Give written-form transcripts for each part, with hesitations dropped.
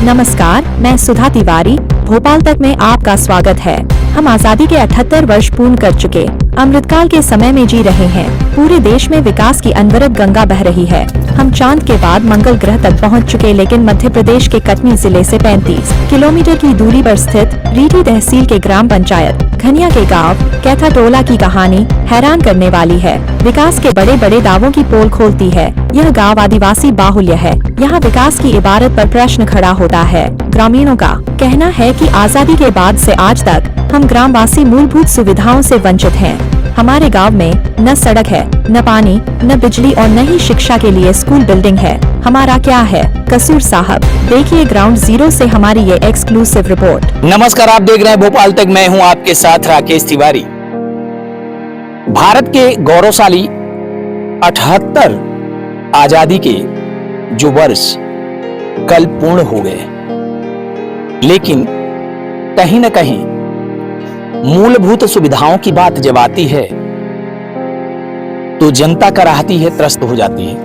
नमस्कार, मैं सुधा तिवारी। भोपाल तक में आपका स्वागत है। हम आजादी के 78 वर्ष पूर्ण कर चुके अमृतकाल के समय में जी रहे हैं। पूरे देश में विकास की अनवरत गंगा बह रही है। हम चांद के बाद मंगल ग्रह तक पहुंच चुके, लेकिन मध्य प्रदेश के कटनी जिले से 35 किलोमीटर की दूरी पर स्थित रीठी तहसील के ग्राम पंचायत घनिया के गांव कैथाटोला की कहानी हैरान करने वाली है। विकास के बड़े बड़े दावों की पोल खोलती है। यह गांव आदिवासी बाहुल्य है। यहाँ विकास की इबारत पर प्रश्न खड़ा होता है। ग्रामीणों का कहना है कि आजादी के बाद से आज तक हम ग्रामवासी मूलभूत सुविधाओं से वंचित हैं। हमारे गांव में न सड़क है, न पानी, न बिजली और न ही शिक्षा के लिए स्कूल बिल्डिंग है। हमारा क्या है कसूर साहब? देखिए ग्राउंड जीरो से हमारी ये एक्सक्लूसिव रिपोर्ट। नमस्कार, आप देख रहे हैं भोपाल तक। मैं हूं आपके साथ राकेश तिवारी। भारत के गौरवशाली 78 आजादी के जो वर्ष कल पूर्ण हो गए, लेकिन कहीं न कहीं मूलभूत सुविधाओं की बात जब आती है तो जनता कराहती है, त्रस्त हो जाती है।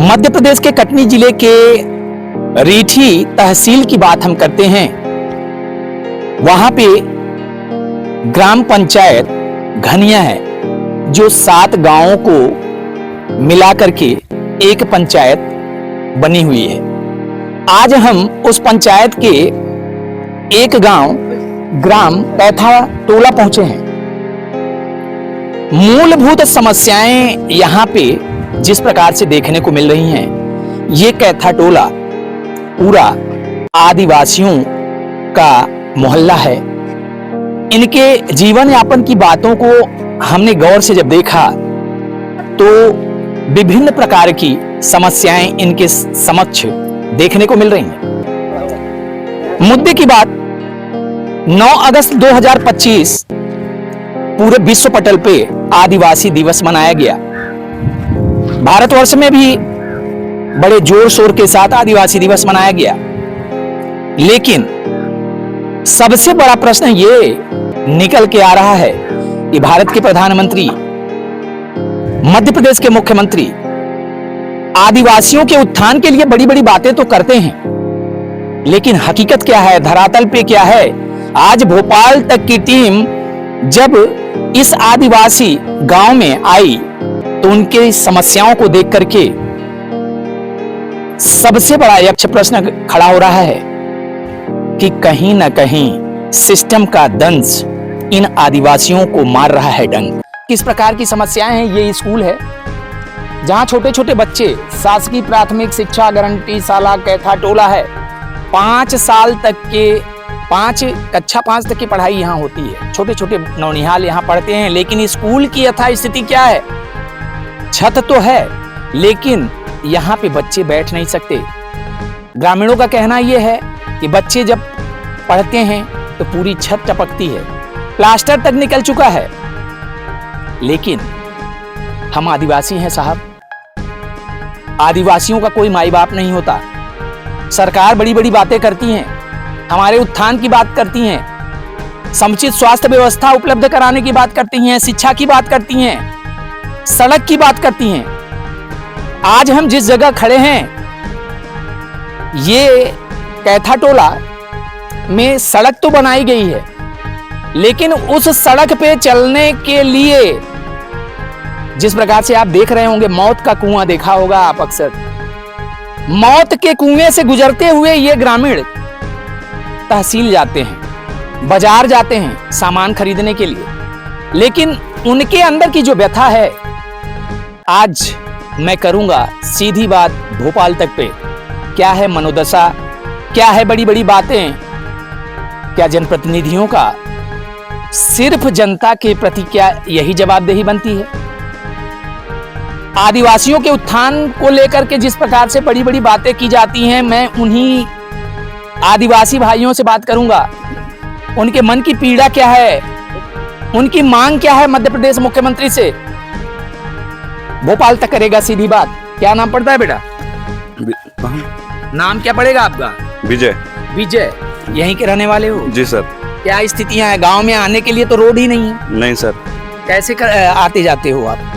मध्य प्रदेश के कटनी जिले के रीठी तहसील की बात हम करते हैं। वहां पे ग्राम पंचायत घनिया है, जो 7 गांवों को मिलाकर के एक पंचायत बनी हुई है। आज हम उस पंचायत के एक गांव ग्राम कैथाटोला पहुंचे हैं। मूलभूत समस्याएं यहां पे जिस प्रकार से देखने को मिल रही हैं, ये कैथाटोला पूरा आदिवासियों का मोहल्ला है। इनके जीवन यापन की बातों को हमने गौर से जब देखा तो विभिन्न प्रकार की समस्याएं इनके समक्ष देखने को मिल रही हैं। मुद्दे की बात 9 अगस्त 2025 पूरे विश्व पटल पे आदिवासी दिवस मनाया गया। भारतवर्ष में भी बड़े जोर शोर के साथ आदिवासी दिवस मनाया गया, लेकिन सबसे बड़ा प्रश्न ये निकल के आ रहा है कि भारत के प्रधानमंत्री, मध्य प्रदेश के मुख्यमंत्री आदिवासियों के उत्थान के लिए बड़ी बड़ी बातें तो करते हैं, लेकिन हकीकत क्या है, धरातल पे क्या है? आज भोपाल तक की टीम जब इस आदिवासी गांव में आई तो उनके समस्याओं को देख करके सबसे बड़ा यक्ष प्रश्न खड़ा हो रहा है कि कहीं ना कहीं सिस्टम का दंश इन आदिवासियों को मार रहा है डंक। किस प्रकार की समस्याएं हैं? ये स्कूल है जहां छोटे छोटे बच्चे, शासकीय प्राथमिक शिक्षा गारंटी शाला कैथाटोला है, 5 साल तक के कक्षा 5 तक की पढ़ाई यहाँ होती है। छोटे छोटे नौनिहाल यहाँ पढ़ते हैं, लेकिन स्कूल की यथा स्थिति क्या है? छत तो है, लेकिन यहाँ पे बच्चे बैठ नहीं सकते। ग्रामीणों का कहना यह है कि बच्चे जब पढ़ते हैं तो पूरी छत टपकती है, प्लास्टर तक निकल चुका है। लेकिन हम आदिवासी हैं साहब, आदिवासियों का कोई माई बाप नहीं होता। सरकार बड़ी बड़ी बातें करती हैं, हमारे उत्थान की बात करती हैं, समुचित स्वास्थ्य व्यवस्था उपलब्ध कराने की बात करती हैं, शिक्षा की बात करती हैं, सड़क की बात करती हैं। आज हम जिस जगह खड़े हैं, ये कैथाटोला में सड़क तो बनाई गई है, लेकिन उस सड़क पे चलने के लिए जिस प्रकार से आप देख रहे होंगे, मौत का कुआं देखा होगा आप अक्सर, मौत के कुएं से गुजरते हुए ये ग्रामीण तहसील जाते हैं, बाजार जाते हैं सामान खरीदने के लिए, लेकिन उनके अंदर की जो व्यथा है, आज मैं करूंगा सीधी बात भोपाल तक पे। क्या है मनोदशा, क्या है बड़ी बड़ी बातें, क्या जनप्रतिनिधियों का सिर्फ जनता के प्रति क्या यही जवाबदेही बनती है? आदिवासियों के उत्थान को लेकर के जिस प्रकार से बड़ी बड़ी बातें की जाती हैं, मैं उन्हीं आदिवासी भाइयों से बात करूंगा। उनके मन की पीड़ा क्या है, उनकी मांग क्या है मध्य प्रदेश मुख्यमंत्री से। भोपाल तक करेगा सीधी बात। क्या नाम पड़ता है बेटा? नाम क्या पड़ेगा आपका? विजय। विजय, यहीं के रहने वाले हो? जी सर। क्या स्थितियां हैं गांव में? आने के लिए तो रोड ही नहीं है। नहीं सर। कैसे आते जाते हो आप?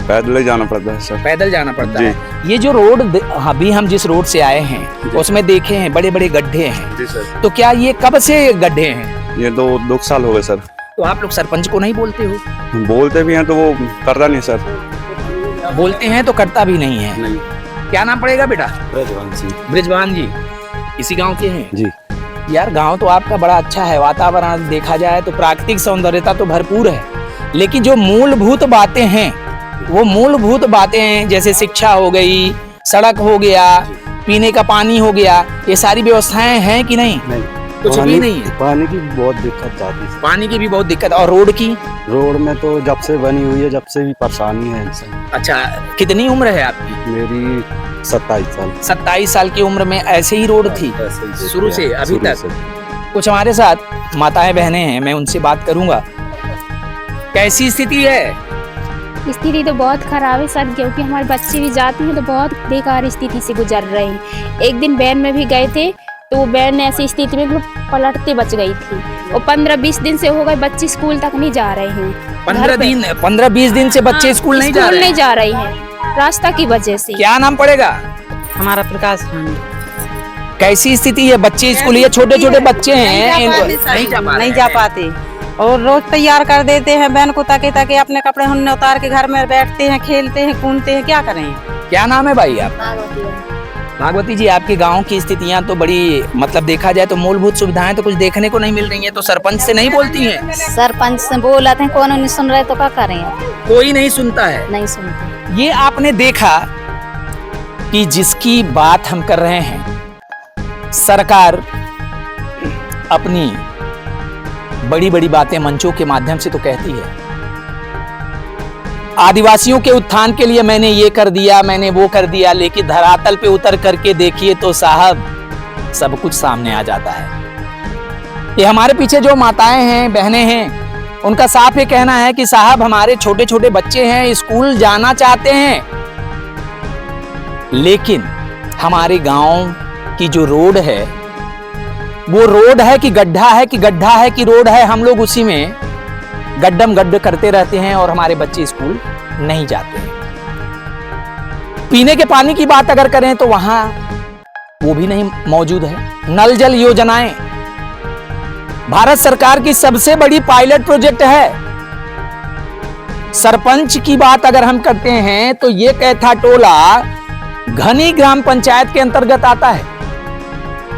पैदल ही जाना पड़ता है सर। पैदल जाना पड़ता जी। है। ये जो रोड अभी हम जिस रोड से आए हैं उसमें देखे हैं बड़े बड़े गड्ढे हैं, जी सर। तो क्या ये कब से गड्ढे हैं? ये 2 साल हो गए सर। तो आप लोग सरपंच को नहीं बोलते हो? बोलते भी हैं तो वो करता नहीं सर। बोलते हैं तो करता भी नहीं है। नहीं। क्या नाम पड़ेगा बेटा? ब्रजवान सिंह। ब्रिजवान जी, इसी गांव के हैं? जी। यार गांव तो आपका बड़ा अच्छा है, वातावरण देखा जाए तो प्राकृतिक सौंदर्यता तो भरपूर है, लेकिन जो मूलभूत बातें हैं वो मूलभूत बातें हैं, जैसे शिक्षा हो गई, सड़क हो गया, पीने का पानी हो गया, ये सारी व्यवस्थाएं हैं कि नहीं? नहीं, कुछ भी नहीं है। पानी की बहुत दिक्कत जाती है। पानी की भी बहुत दिक्कत, और रोड की? रोड में तो जब से बनी हुई है जब से भी परेशानी है इनसे। अच्छा, कितनी उम्र है आपकी? मेरी 27 साल। 27 साल की उम्र में ऐसे ही रोड थी शुरू से अभी शुरू तक? से। कुछ हमारे साथ माताएं बहनें हैं, मैं उनसे बात करूंगा। कैसी स्थिति है? स्थिति तो बहुत खराब है सर, क्योंकि हमारे बच्चे भी जाते हैं तो बहुत बेकार स्थिति से गुजर रहे हैं। एक दिन वैन में भी गए थे तो वो वैन ऐसी स्थिति में पलटते बच गई थी, और 15-20 दिन से हो गए बच्चे स्कूल तक नहीं जा रहे हैं। 15-20 दिन से बच्चे स्कूल नहीं जा रहे हैं रास्ता की वजह से। क्या नाम पड़ेगा? हमारा प्रकाश रानी। कैसी स्थिति है? बच्चे स्कूल, ये छोटे छोटे बच्चे हैं, नहीं जा पाते और रोज तैयार कर देते हैं बहन को, ताकि ताकि अपने कपड़े हुन्ने उतार के घर में बैठते हैं, खेलते हैं, कूदते हैं, क्या करें। क्या नाम है भाई आप? भागवती जी, आपके गांव की स्थितियां तो बड़ी, मतलब देखा जाए तो मूलभूत सुविधाएं तो कुछ देखने को नहीं मिल रही हैं, तो सरपंच से नहीं बोलती हैं? सरपंच से बोला था, कौन नहीं सुन रहे तो क्या करें? कोई नहीं सुनता है। नहीं सुनते। ये आपने देखा कि जिसकी बात हम कर रहे हैं, सरकार अपनी बड़ी बड़ी बातें मंचों के माध्यम से तो कहती है, आदिवासियों के उत्थान के लिए मैंने ये कर दिया, मैंने वो कर दिया, लेकिन धरातल पे उतर करके देखिए तो साहब सब कुछ सामने आ जाता है। ये हमारे पीछे जो माताएं हैं, बहनें हैं, उनका साफ ये कहना है कि साहब हमारे छोटे छोटे बच्चे हैं, स्कूल जाना चाहते हैं, लेकिन हमारे गांव की जो रोड है वो रोड है कि गड्ढा है, कि गड्ढा है कि रोड है, हम लोग उसी में गड्ढम गड्ढ करते रहते हैं और हमारे बच्चे स्कूल नहीं जाते हैं। पीने के पानी की बात अगर करें तो वहां वो भी नहीं मौजूद है। नल जल योजनाएं भारत सरकार की सबसे बड़ी पायलट प्रोजेक्ट है। सरपंच की बात अगर हम करते हैं तो ये कैथा टोला घनी ग्राम पंचायत के अंतर्गत आता है,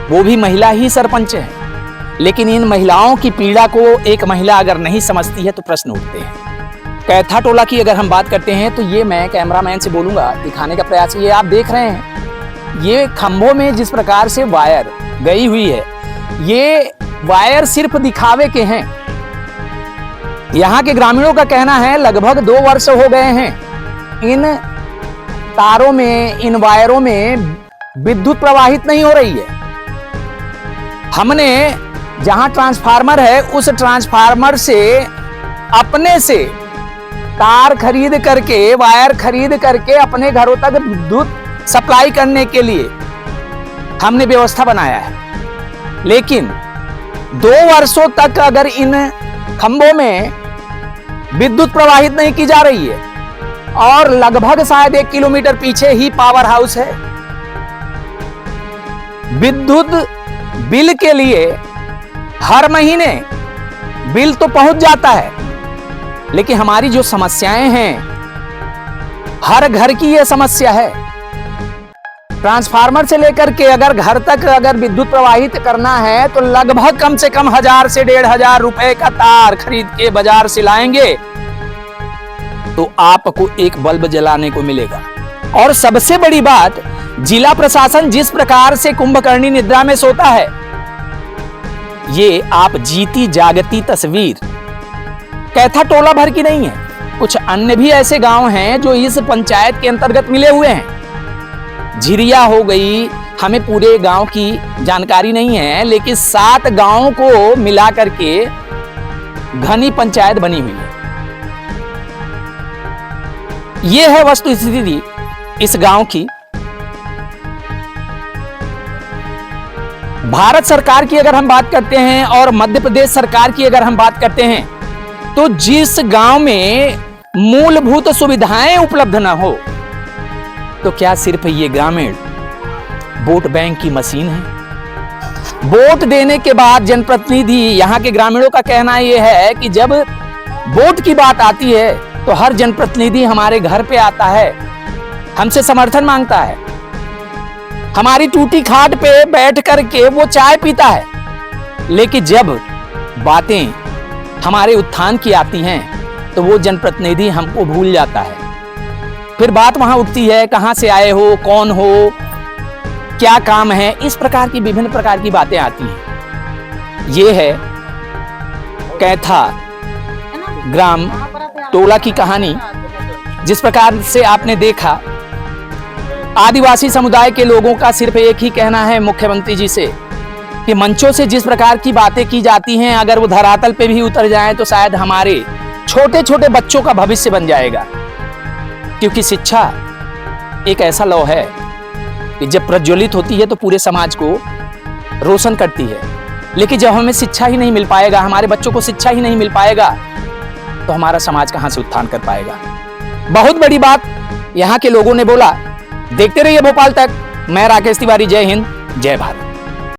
वो भी महिला ही सरपंच है, लेकिन इन महिलाओं की पीड़ा को एक महिला अगर नहीं समझती है तो प्रश्न उठते हैं। कैथा टोला की अगर हम बात करते हैं तो ये मैं कैमरामैन से बोलूंगा, दिखाने का प्रयास, ये आप देख रहे हैं, ये खंभों में जिस प्रकार से वायर गई हुई है, ये वायर सिर्फ दिखावे के हैं। यहाँ के ग्रामीणों का कहना है लगभग 2 वर्ष हो गए हैं इन तारों में, इन वायरों में विद्युत प्रवाहित नहीं हो रही है। हमने जहां ट्रांसफार्मर है उस ट्रांसफार्मर से अपने से तार खरीद करके, वायर खरीद करके अपने घरों तक विद्युत सप्लाई करने के लिए हमने व्यवस्था बनाया है, लेकिन 2 वर्षों तक अगर इन खंभों में विद्युत प्रवाहित नहीं की जा रही है, और लगभग शायद 1 किलोमीटर पीछे ही पावर हाउस है, विद्युत बिल के लिए हर महीने बिल तो पहुंच जाता है, लेकिन हमारी जो समस्याएं हैं, हर घर की यह समस्या है। ट्रांसफार्मर से लेकर के अगर घर तक अगर विद्युत प्रवाहित करना है तो लगभग कम से कम 1000 से 1500 रुपए का तार खरीद के बाजार से लाएंगे तो आपको एक बल्ब जलाने को मिलेगा। और सबसे बड़ी बात, जिला प्रशासन जिस प्रकार से कुंभकर्णी निद्रा में सोता है, ये आप जीती जागती तस्वीर कैथा टोला भर की नहीं है, कुछ अन्य भी ऐसे गांव हैं जो इस पंचायत के अंतर्गत मिले हुए हैं। झिरिया हो गई, हमें पूरे गांव की जानकारी नहीं है, लेकिन 7 गांवों को मिला करके घनी पंचायत बनी हुई है। यह है वस्तु स्थिति इस गांव की। भारत सरकार की अगर हम बात करते हैं और मध्य प्रदेश सरकार की अगर हम बात करते हैं, तो जिस गांव में मूलभूत सुविधाएं उपलब्ध न हो तो क्या सिर्फ ये ग्रामीण वोट बैंक की मशीन है? वोट देने के बाद जनप्रतिनिधि, यहाँ के ग्रामीणों का कहना यह है कि जब वोट की बात आती है तो हर जनप्रतिनिधि हमारे घर पे आता है, हमसे समर्थन मांगता है, हमारी टूटी खाट पे बैठ करके वो चाय पीता है, लेकिन जब बातें हमारे उत्थान की आती हैं तो वो जनप्रतिनिधि हमको भूल जाता है। फिर बात वहां उठती है, कहां से आए हो, कौन हो, क्या काम है, इस प्रकार की विभिन्न प्रकार की बातें आती हैं। ये है कैथा ग्राम टोला की कहानी। जिस प्रकार से आपने देखा, आदिवासी समुदाय के लोगों का सिर्फ एक ही कहना है मुख्यमंत्री जी से कि मंचों से जिस प्रकार की बातें की जाती हैं, अगर वो धरातल पे भी उतर जाएं तो शायद हमारे छोटे छोटे बच्चों का भविष्य बन जाएगा। क्योंकि शिक्षा एक ऐसा लौ है कि जब प्रज्वलित होती है तो पूरे समाज को रोशन करती है, लेकिन जब हमें शिक्षा ही नहीं मिल पाएगा, हमारे बच्चों को शिक्षा ही नहीं मिल पाएगा, तो हमारा समाज कहां से उत्थान कर पाएगा। बहुत बड़ी बात यहाँ के लोगों ने बोला। देखते रहिए भोपाल तक। मैं राकेश तिवारी। जय हिंद, जय भारत।